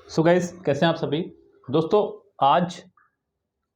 So guys, कैसे हैं आप सभी दोस्तों। आज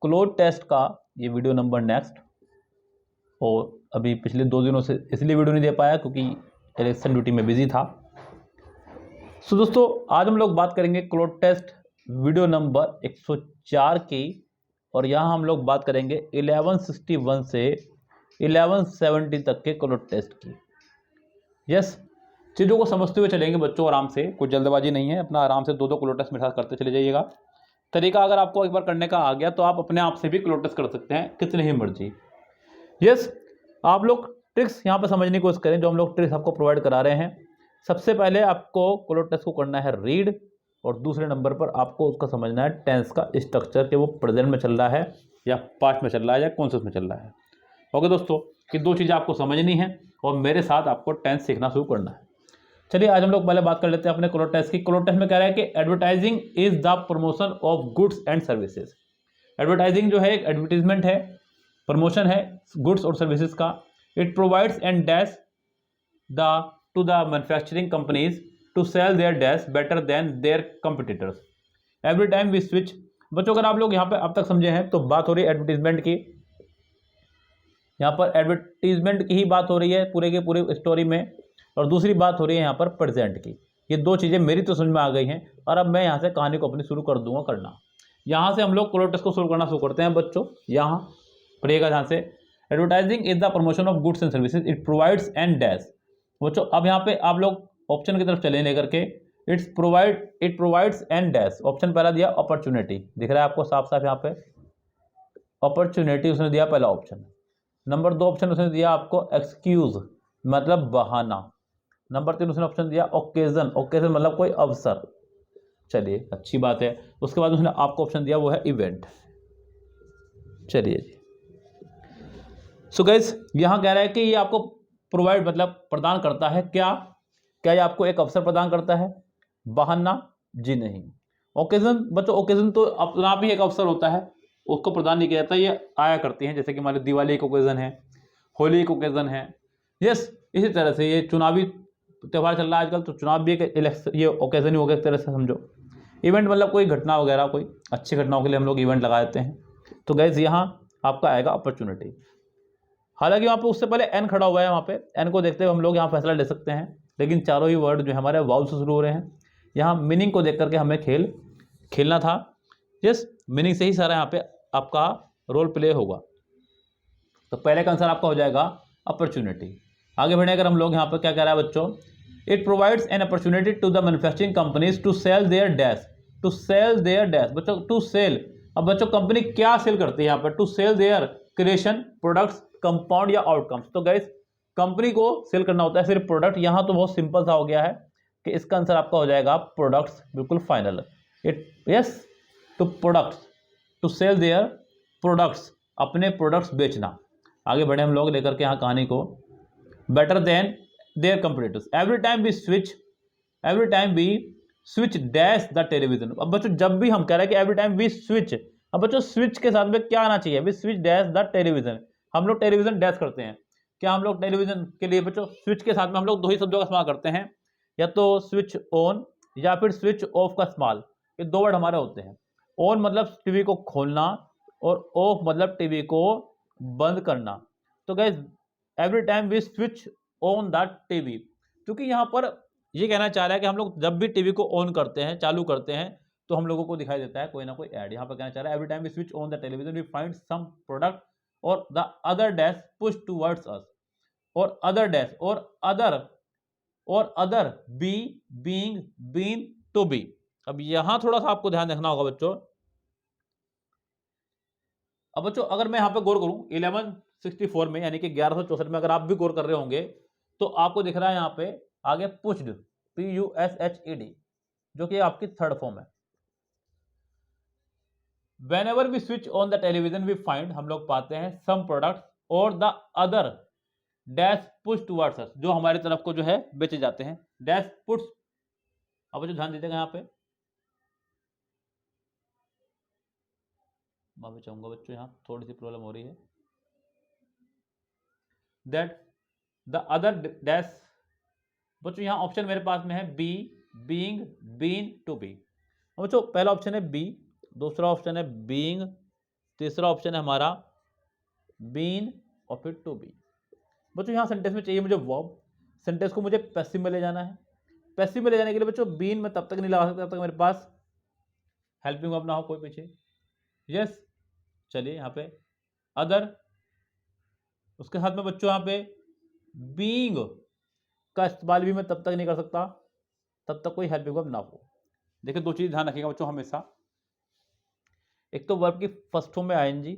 क्लोज टेस्ट का ये वीडियो नंबर नेक्स्ट। और अभी पिछले 2 दिनों से इसलिए वीडियो नहीं दे पाया क्योंकि इलेक्शन ड्यूटी में बिजी था। सो दोस्तों, आज हम लोग बात करेंगे क्लोज टेस्ट वीडियो नंबर 104 की। और यहाँ हम लोग बात करेंगे 1161 से 1170 तक के क्लोज टेस्ट की। यस, चीज़ों को समझते हुए चलेंगे बच्चों, आराम से, कोई जल्दबाजी नहीं है। अपना आराम से दो क्लोज टेस्ट मेरे साथ करते चले जाइएगा। तरीका अगर आपको एक बार करने का आ गया तो आप अपने आप से भी क्लोज टेस्ट कर सकते हैं कितने ही मर्जी। यस, आप लोग ट्रिक्स यहाँ पे समझने की कोशिश करें जो हम लोग ट्रिक्स आपको प्रोवाइड करा रहे हैं। सबसे पहले आपको क्लोज टेस्ट को करना है रीड, और दूसरे नंबर पर आपको उसका समझना है टेंस का स्ट्रक्चर, कि वो प्रेजेंट में चल रहा है या पास्ट में चल रहा है या कॉन्शियस में चल रहा है। ओके दोस्तों, कि दो चीज़ें आपको समझनी है और मेरे साथ आपको टेंस सीखना शुरू करना है। चलिए आज हम लोग पहले बात कर लेते हैं अपने क्लोज टेस्ट की। क्लोज टेस्ट में कह रहा है कि advertising is the promotion of goods and services. Advertising जो है एक एडवर्टीजमेंट है, प्रमोशन है गुड्स और सर्विसेज का। It provides and dash the to the manufacturing companies to sell their dash better than their competitors every time we switch. बच्चों, अगर आप लोग यहाँ पे अब तक समझे हैं तो बात हो रही है एडवर्टीजमेंट की। यहाँ पर एडवर्टीजमेंट की ही बात हो रही है पूरे के पूरे स्टोरी में, और दूसरी बात हो रही है यहाँ पर प्रेजेंट की। ये दो चीज़ें मेरी तो समझ में आ गई हैं और अब मैं यहाँ से कहानी को अपनी शुरू कर दूंगा करना। यहाँ से हम लोग क्लोज टेस्ट को शुरू करना शुरू करते हैं बच्चों। यहाँ पढ़िएगा ध्यान से। Advertising is the promotion of goods and services, it provides and dash. बच्चों अब यहाँ पे आप लोग ऑप्शन की तरफ चले लेकर के। It provides and dash. Option पहला दिया अपॉर्चुनिटी, दिख रहा है आपको साफ साफ यहाँ पे अपॉर्चुनिटी उसने दिया पहला ऑप्शन। नंबर 2 ऑप्शन उसने दिया आपको एक्सक्यूज, मतलब बहाना। नंबर 3 उसने ऑप्शन दिया ओकेजन, ओकेजन मतलब कोई अवसर। चलिए अच्छी बात है। उसके बाद उसने आपको ऑप्शन दिया वो है इवेंट। चलिए जी। सो गाइस, यहाँ कह रहा है कि ये आपको प्रोवाइड मतलब प्रदान करता है क्या क्या ये आपको एक अवसर प्रदान करता है? बहाना जी नहीं। ओकेजन, बच्चों ओकेजन तो अपना भी एक अवसर होता है, उसको प्रदान नहीं किया जाता, ये आया करती हैं। जैसे कि मान लो दिवाली एक ओकेजन है, होली एक ओकेजन है। यस, इसी तरह से ये चुनावी त्यौहार चल रहा है आजकल, तो चुनाव भी एक इलेक्शन ये ओकेजन ही हो गया एक तरह से समझो। इवेंट मतलब कोई घटना वगैरह, कोई अच्छी घटनाओं के लिए हम लोग इवेंट लगा देते हैं। तो गैस यहाँ आपका आएगा अपॉर्चुनिटी। हालांकि वहाँ पे उससे पहले एन खड़ा हुआ है, वहाँ पे एन को देखते हुए हम लोग यहाँ फैसला ले सकते हैं, लेकिन चारों ही वर्ड जो हमारे वाउल से शुरू हो रहे हैं। यहाँ मीनिंग को देख करके हमें खेलना था। यस, मीनिंग से ही सारा यहाँ पे आपका रोल प्ले होगा। तो पहले का आंसर आपका हो जाएगा अपॉर्चुनिटी। आगे बढ़े अगर हम लोग यहाँ पर क्या कह रहा है बच्चों, it provides an opportunity to the manufacturing companies to sell their dash. To sell their dash बच्चों, टू सेल। अब बच्चों कंपनी क्या सेल करती है यहाँ पर? To sell their creation, products, compound या आउटकम्स। तो गाइस कंपनी को सेल करना होता है सिर्फ प्रोडक्ट। यहाँ तो बहुत सिंपल सा हो गया है कि इसका आंसर आपका हो जाएगा प्रोडक्ट्स, बिल्कुल final. It yes, to products, to sell their products, अपने प्रोडक्ट्स बेचना। आगे बढ़े हम लोग लेकर के यहाँ कहानी को। Better than their competitors every time we switch dash the television. अब बच्चों जब भी हम कह रहे हैं कि एवरी टाइम वी स्विच, अब बच्चों स्विच के साथ में क्या आना चाहिए? We switch dash the television. हम लोग टेलीविजन डैश करते हैं। क्या हम लोग टेलीविजन के लिए बच्चों स्विच के साथ में हम लोग दो ही शब्दों का इस्तेमाल करते हैं, या तो स्विच ऑन या फिर स्विच ऑफ का इस्तेमाल। ये दो वर्ड हमारे होते हैं। ऑन मतलब टीवी को खोलना और ऑफ मतलब टीवी को बंद करना। तो guys every time we switch on the TV, क्योंकि यहाँ पर ये कहना चाह रहा है कि हम लोग जब भी टीवी को ऑन करते हैं, चालू करते हैं, तो हम लोगों को दिखाई देता है कोई ना कोई ऐड। यहाँ पर कहना चाह रहा है every time we switch on the television we find some product और the other dash push towards us. और अदर डैश और other be, being, been, to be. अब यहां थोड़ा सा आपको ध्यान रखना होगा बच्चों। अब बच्चों अगर मैं यहाँ पे गौर करूं 1164 में, यानी कि 1164 में अगर आप भी गौर कर रहे होंगे, तो आपको दिख रहा है यहाँ पे आगे पुश्ड, PUSHED, जो कि आपकी थर्ड फॉर्म है। Whenever we switch on the television we find, हम लोग पाते हैं some products और the other dash push towards us, जो हमारी तरफ को जो है बेचे जाते हैं। dash puts, अब जो ध्यान दीजिएगा यहाँ पे, मैं चाहूंगा बच्चों यहाँ थोड़ी सी प्रॉब्लम हो रही है। that the other dash, बच्चों यहाँ ऑप्शन मेरे पास में है be, being, been, to be. अब बच्चों पहला ऑप्शन है बी, दूसरा ऑप्शन है बीइंग, तीसरा ऑप्शन है हमारा बीन और फिर टू बी। बच्चों यहाँ सेंटेंस में चाहिए मुझे वर्ब, सेंटेंस को मुझे पैसिव में ले जाना है। पैसिव में ले जाने के लिए बच्चों बीन में तब तक नहीं लगा सकता जब तक मेरे पास हेल्पिंग वर्ब ना हो कोई पीछे। यस, चलिए यहाँ पे अदर, उसके साथ में बच्चों यहाँ पे बीइंग का इस्तेमाल भी मैं तब तक नहीं कर सकता तब तक कोई हेल्पिंग वर्ब ना हो। देखिए दो चीज ध्यान रखिएगा बच्चों हमेशा, एक तो वर्ब की फर्स्ट फॉर्म में आईएनजी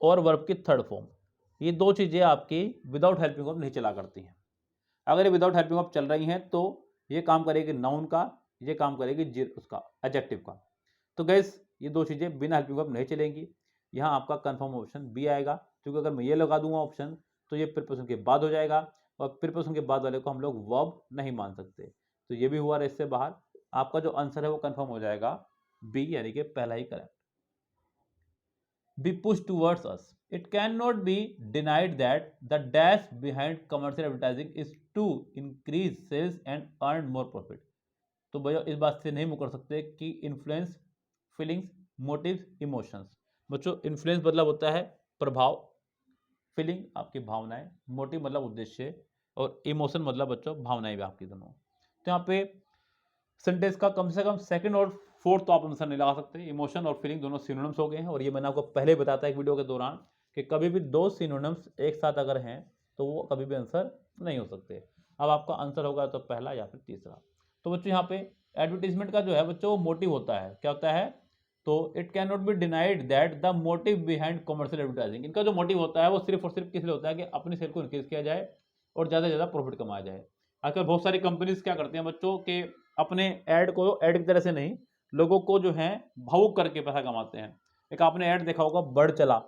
और वर्ब की थर्ड फॉर्म, ये दो चीजें आपकी विदाउट हेल्पिंग वर्ब नहीं चला करती हैं। अगर ये विदाउट हेल्पिंग वर्ब चल रही हैं तो ये काम करेगी नाउन का, ये काम करेगी उसका एडजेक्टिव का। तो गैस ये दो चीजें बिना हेल्पिंग वर्ब नहीं चलेंगी। यहाँ आपका कंफर्म ऑप्शन बी आएगा, क्योंकि अगर मैं ये लगा दूंगा ऑप्शन तो ये प्रीपोजिशन के बाद हो जाएगा और प्रीपोजिशन के बाद वाले को हम लोग वर्ब नहीं मान सकते। तो ये भी हुआ रेस से बाहर। आपका जो आंसर है वो कंफर्म हो जाएगा बी, यानी कि पहला ही correct. Be pushed towards us. It cannot be denied that the dash behind commercial advertising is to increase sales and earn more profit. तो भैया इस बात से नहीं मुकर सकते कि इन्फ्लुएंस, फीलिंग्स, मोटिव्स, इमोशंस। बच्चों इन्फ्लुएंस मतलब होता है प्रभाव, फीलिंग आपकी भावनाएं, मोटिव मतलब उद्देश्य और इमोशन मतलब बच्चों भावनाएं भी आपकी दोनों। तो यहाँ पे सेंटेंस का कम से कम सेकंड और फोर्थ तो आप आंसर नहीं लगा सकते। इमोशन और फीलिंग दोनों सिनोनिम्स हो गए हैं, और ये मैंने आपको पहले बताया था एक वीडियो के दौरान कि कभी भी दो सिनोनिम्स एक साथ अगर हैं तो वो कभी भी आंसर नहीं हो सकते। अब आपका आंसर होगा तो पहला या फिर तीसरा। तो बच्चों यहाँ पे एडवर्टीजमेंट का जो है बच्चों वो मोटिव होता है, क्या होता है, तो it can not be denied that the motive behind commercial advertising. इनका जो मोटिव होता है वो सिर्फ और सिर्फ किस लिए होता है कि अपनी सेल को इंक्रीज किया जाए और ज़्यादा से ज़्यादा प्रॉफिट कमाया जाए। आजकल बहुत सारी कंपनीज क्या करती हैं बच्चों के अपने ऐड को ऐड की तरह से नहीं, लोगों को जो है भावुक करके पैसा कमाते हैं। एक आपने ऐड देखा होगा बर्ड चला,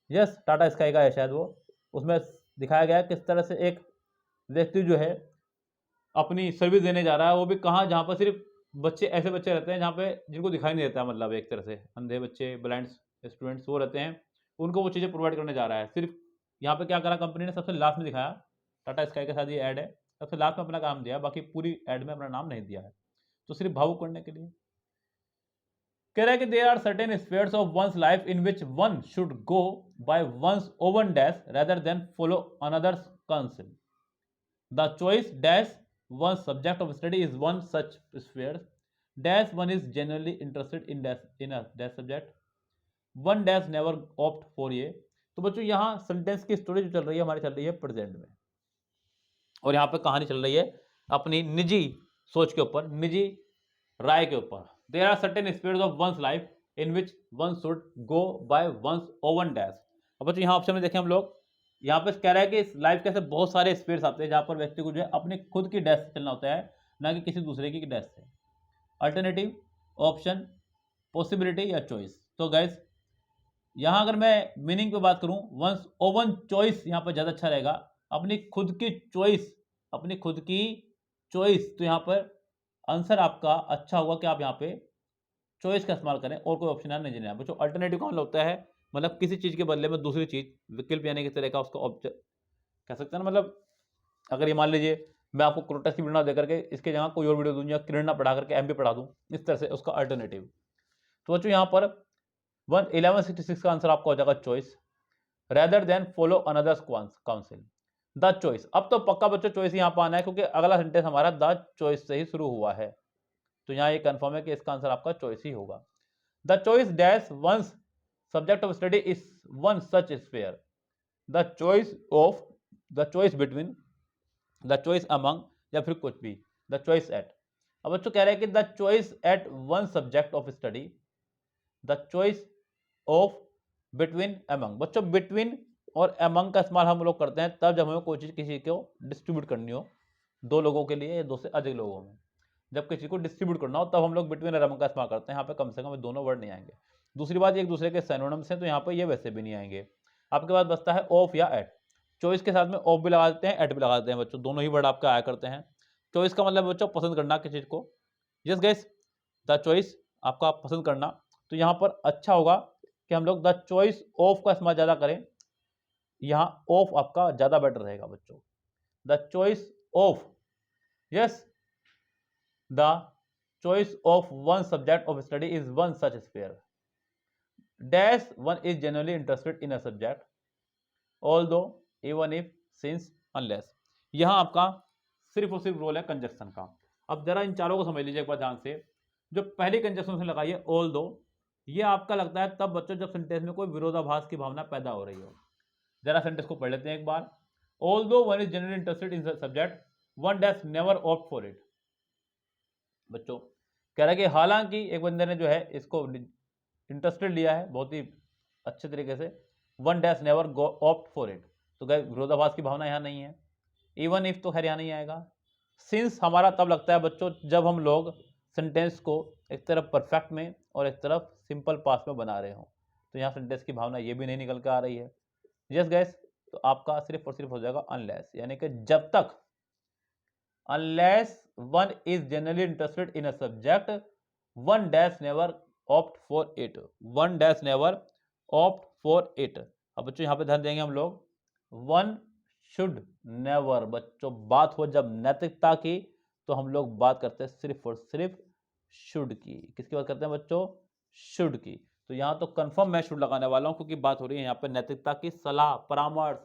यस टाटा स्काई का है शायद वो, उसमें दिखाया गया है किस तरह से एक व्यक्ति जो है अपनी सर्विस देने जा रहा है, वो भी कहाँ, जहाँ पर सिर्फ बच्चे, ऐसे बच्चे रहते हैं जहाँ पे जिनको दिखाई नहीं देता, मतलब एक तरह से अंधे बच्चे, ब्लाइंड स्टूडेंट्स वो रहते हैं, उनको वो चीज़ें प्रोवाइड करने जा रहा है। सिर्फ यहाँ पे क्या करा कंपनी ने, सबसे लास्ट में दिखाया, टाटा स्काई के साथ ये ऐड है, सबसे लास्ट में अपना काम दिया, बाकी पूरी ऐड में अपना नाम नहीं दिया है, तो सिर्फ भावुक करने के लिए। कह रहा है कि there are certain spheres of one's life in which one should go by one's own dash rather than follow another's counsel. The choice dash one subject of study is one such sphere dash one is genuinely interested in dash in a dash subject one dash never opt for ये। तो बच्चों यहाँ sentence की story जो चल रही है हमारी चल रही है प्रेजेंट में, और यहाँ पे कहानी चल रही है अपनी निजी सोच के ऊपर, निजी राय के ऊपर। There are certain speeds of one's life in which one should go by one's own dash. अब बच्चों यहाँ ऑप्शन में देखें हम लोग, यहाँ पे कह रहा है कि लाइफ के ऐसे बहुत सारे स्पीड्स आते हैं जहाँ पर व्यक्ति को जो है अपनी खुद की डैश से चलना होता है, ना कि किसी दूसरे की डैश से। अल्टरनेटिव, ऑप्शन, पॉसिबिलिटी या चॉइस। तो गाइस यहाँ अगर मैं मीनिंग पे बात करूँ, वंस ओवन चॉइस यहाँ पर ज़्यादा अच्छा रहेगा, अपनी खुद की चॉइस, अपनी खुद की चॉइस। तो यहाँ पर आंसर आपका अच्छा होगा कि आप यहाँ पे चॉइस का इस्तेमाल करें और कोई ऑप्शन नहीं देना है बच्चों। अल्टरनेटिव का मतलब होता है मतलब किसी चीज़ के बदले में दूसरी चीज़, विकल्प यानी कि तरह का उसका ऑब्जेक्ट कह सकते हैं ना। मतलब अगर ये मान लीजिए मैं आपको क्रोटस की वीडियो ना दे करके इसके जगह कोई और वीडियो दूँ या किरण ना पढ़ा करके एम पढ़ा दूँ, इस तरह से उसका अल्टरनेटिव। तो बच्चों यहाँ पर 1166 का आंसर आपका हो जाएगा choice, rather than follow another's counsel. The choice, अब तो पक्का बच्चों चॉइस यहाँ पर आना है क्योंकि अगला सेंटेंस हमारा द चॉइस से ही शुरू हुआ है, तो यहाँ ये कंफर्म है कि इसका आंसर आपका चॉइस ही होगा। The choice dash one's subject of study is one such sphere the choice between, the choice among या फिर कुछ भी, द चॉइस एट। अब बच्चों कह रहे हैं कि the choice at one subject of study, the choice of between among. बच्चों बिटवीन और अमंग का इस्तेमाल हम लोग करते हैं तब जब हमें कोई चीज़ किसी को डिस्ट्रीब्यूट करनी हो, दो लोगों के लिए या दो से अधिक लोगों में, जब किसी को डिस्ट्रीब्यूट करना हो तब हम लोग बिटवीन और अमंग का इस्तेमाल करते हैं। यहाँ पे कम से कम दोनों वर्ड नहीं आएंगे। दूसरी बात, एक दूसरे के सिनोनिम्स हैं तो यहाँ पे ये वैसे भी नहीं आएंगे। आपके पास बचता है ऑफ या एट। चॉइस के साथ में ऑफ भी लगा देते हैं, एट भी लगा देते हैं बच्चों, दोनों ही वर्ड आपके आया करते हैं। चॉइस का मतलब बच्चों पसंद करना किसी चीज़ को, यस गाइस, द चॉइस आपका पसंद करना। तो यहाँ पर अच्छा होगा कि हम लोग द चॉइस ऑफ का इस्तेमाल ज़्यादा करें, यहाँ ऑफ आपका ज़्यादा बेटर रहेगा बच्चों। The choice of, yes, the choice of one subject of study is one such sphere. Dash one is genuinely interested in a subject, although, even if, since, unless. यहां आपका सिर्फ और सिर्फ रोल है कंजक्शन का। अब जरा इन चारों को समझ लीजिए एक बार ध्यान से। जो पहली कंजक्शन से लगाई है although, ये आपका लगता है तब बच्चों जब सेंटेंस में कोई विरोधाभास की भावना पैदा हो रही हो। जरा सेंटेंस को पढ़ लेते हैं एक बार। although one is genuinely interested in the subject, one does never opt for it. बच्चों कह रहा है कि हालांकि एक बंदे ने जो है इसको इंटरेस्टेड लिया है बहुत ही अच्छे तरीके से, one dash never go opt for it, तो गए विरोधाभास की भावना यहाँ नहीं है। इवन इफ तो खैर यहाँ नहीं आएगा। सिंस हमारा तब लगता है बच्चों जब हम लोग सेंटेंस को एक तरफ परफेक्ट में और एक तरफ सिंपल पास में बना रहे हो, तो यहाँ सेंटेंस की भावना ये भी नहीं निकल के आ रही है। यस गैस, तो आपका सिर्फ और सिर्फ हो जाएगा अनलेस, यानी कि जब तक, unless one is genuinely interested in a subject, one does never opt for it. One does never opt for it. अब बच्चों यहाँ पे ध्यान देंगे हम लोग, one should never, बच्चों बात हो जब नैतिकता की तो हम लोग बात करते हैं सिर्फ और सिर्फ शुड की। किसकी बात करते हैं बच्चों? शुड की। तो यहाँ तो कंफर्म मैं शुड लगाने वाला हूँ क्योंकि बात हो रही है यहाँ पे नैतिकता की, सलाह परामर्श।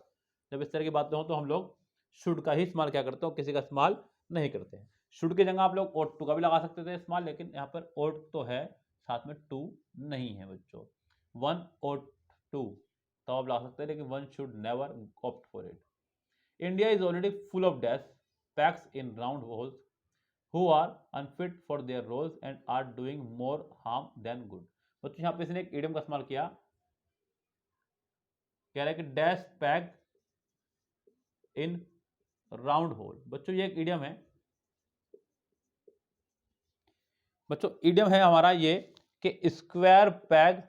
जब इस तरह की बातें हो तो हम लोग शुड का ही इस्तेमाल क्या करते हो, किसी का इस्तेमाल नहीं करते हैं। शुड की जगह आप लोग ought to का भी लगा सकते थे इस्तेमाल, लेकिन यहाँ पर ought तो है, साथ में to नहीं है बच्चों। one ought to तो आप लगा सकते हैं, लेकिन one should never opt for it. India is already full of dash packs in round holes who are unfit for their roles and are doing more harm than good. बच्चों यहाँ पे इसने एक idiom का इस्तेमाल किया, कह रहा है कि dash pack in round whole. बच्चों ये एक इडियम है, बच्चों इडियम है हमारा ये कि square peg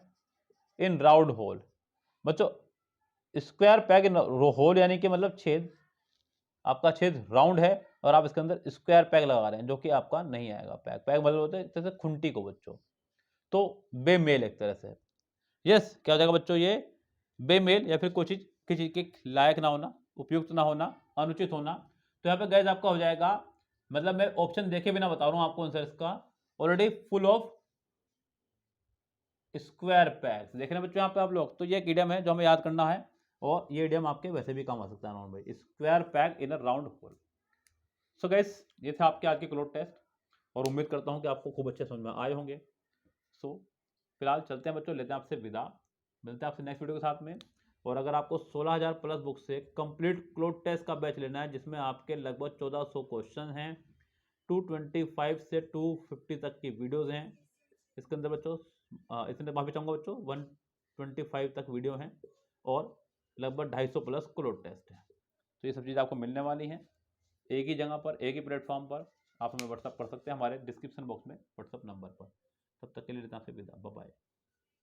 in round whole. बच्चों स्क्वायर पैग इन होल यानी कि मतलब छेद, आपका छेद राउंड है और आप इसके अंदर स्क्वायर पैग लगा रहे हैं, जो कि आपका नहीं आएगा। पैग पैग मतलब होता है जैसे खुंटी को बच्चों, तो बेमेल एक तरह से। यस, क्या हो जाएगा बच्चों ये बेमेल, या फिर कोई चीज किसी के लायक ना होना, उपयुक्त ना होना, अनुचित होना। तो यहाँ पे गैस आपका हो जाएगा, मतलब मैं ऑप्शन देखे बिना बता रहा हूं आपको आंसर इसका, already full of square PACS. देख रहे हैं बच्चों यहाँ पे आप लोग, तो ये एक इडियम है जो हमें याद करना है, और ये इडियम आपके वैसे भी काम आ सकता है नॉन भाई, स्क्वायर पैक इन अ राउंड होल। सो गैस ये थे आपके आज के क्लोज टेस्ट, और उम्मीद करता हूँ कि आपको खूब अच्छे समझ में आए होंगे। सो फिलहाल चलते हैं बच्चों, लेते हैं आपसे विदा, मिलते हैं आपसे नेक्स्ट वीडियो के साथ में। और अगर आपको 16,000 प्लस बुक से कंप्लीट क्लोज टेस्ट का बैच लेना है, जिसमें आपके लगभग 1400 क्वेश्चन हैं, 225 से 250 तक की वीडियोस हैं इसके अंदर बच्चों, इसमें माफी चाहूँगा बच्चों 125 तक वीडियो हैं, और लगभग 250 प्लस क्लोज टेस्ट है। तो ये सब चीज़ आपको मिलने वाली हैं एक ही जगह पर, एक ही प्लेटफॉर्म पर। आप हमें व्हाट्सअप कर सकते हैं हमारे डिस्क्रिप्शन बॉक्स में व्हाट्सअप नंबर पर। तब तक के लिए लेते हैं आपसे विदा, बाय बाय।